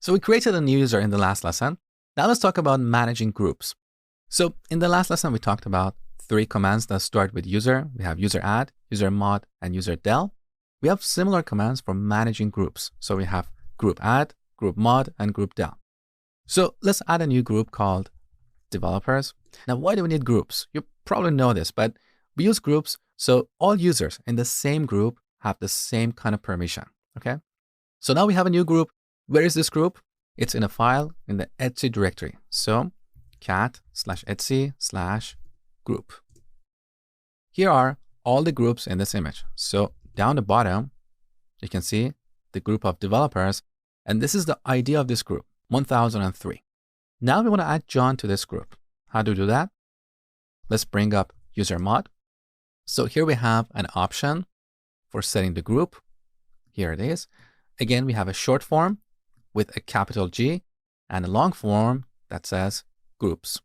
So we created a new user in the last lesson. Now let's talk about managing groups. So in the last lesson, we talked about 3 commands that start with user. We have user add, user mod, and user del. We have similar commands for managing groups. So we have group add, group mod, and group del. So let's add a new group called developers. Now, why do we need groups? You probably know this, but we use groups so all users in the same group have the same kind of permission, okay? So now we have a new group. Where is this group? It's in a file in the etc directory. So cat/etc/group. Here are all the groups in this image. So down the bottom, you can see the group of developers, and this is the ID of this group, 1003. Now we want to add John to this group. How do we do that? Let's bring up user mod. So here we have an option for setting the group. Here it is. Again, we have a short form with a capital G and a long form that says groups.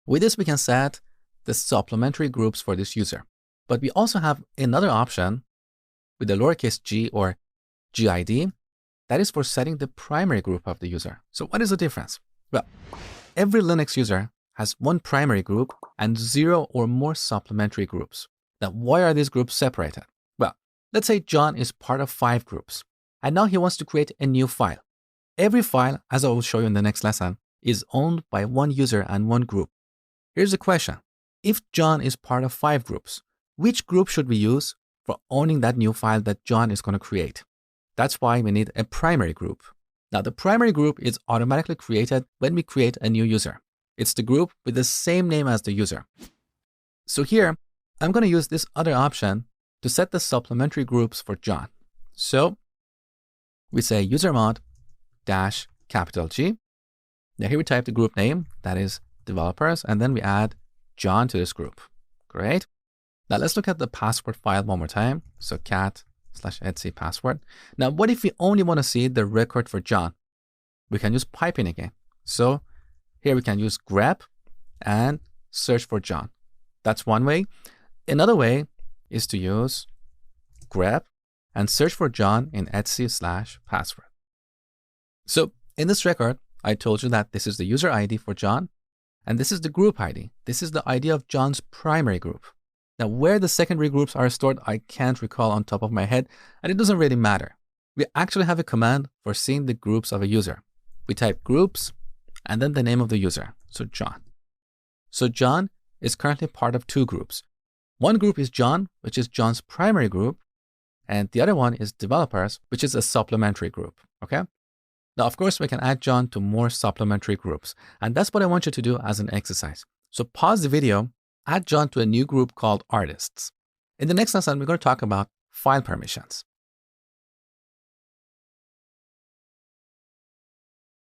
With this, we can set the supplementary groups for this user. But we also have another option with the lowercase g or GID that is for setting the primary group of the user. So what is the difference? Well, every Linux user has one primary group and 0 or more supplementary groups. Now, why are these groups separated? Well, let's say John is part of 5 groups, and now he wants to create a new file. Every file, as I will show you in the next lesson, is owned by one user and one group. Here's the question. If John is part of 5 groups, which group should we use for owning that new file that John is going to create? That's why we need a primary group. Now, the primary group is automatically created when we create a new user. It's the group with the same name as the user. So here, I'm going to use this other option to set the supplementary groups for John. So we say user mod dash capital G. Now here we type the group name, that is developers, and then we add John to this group. Great. Now let's look at the password file one more time. So cat/etc password. Now, what if we only want to see the record for John? We can use piping again. So here we can use grep and search for John. That's one way. Another way is to use grep and search for John in etc/password. So in this record, I told you that this is the user ID for John, and this is the group ID. This is the ID of John's primary group. Now, where the secondary groups are stored, I can't recall on top of my head, and it doesn't really matter. We actually have a command for seeing the groups of a user. We type groups and then the name of the user, so John. So John is currently part of 2 groups. One group is John, which is John's primary group, and the other one is developers, which is a supplementary group, okay? Now, of course, we can add John to more supplementary groups, and that's what I want you to do as an exercise. So pause the video, add John to a new group called artists. In the next lesson, we're going to talk about file permissions.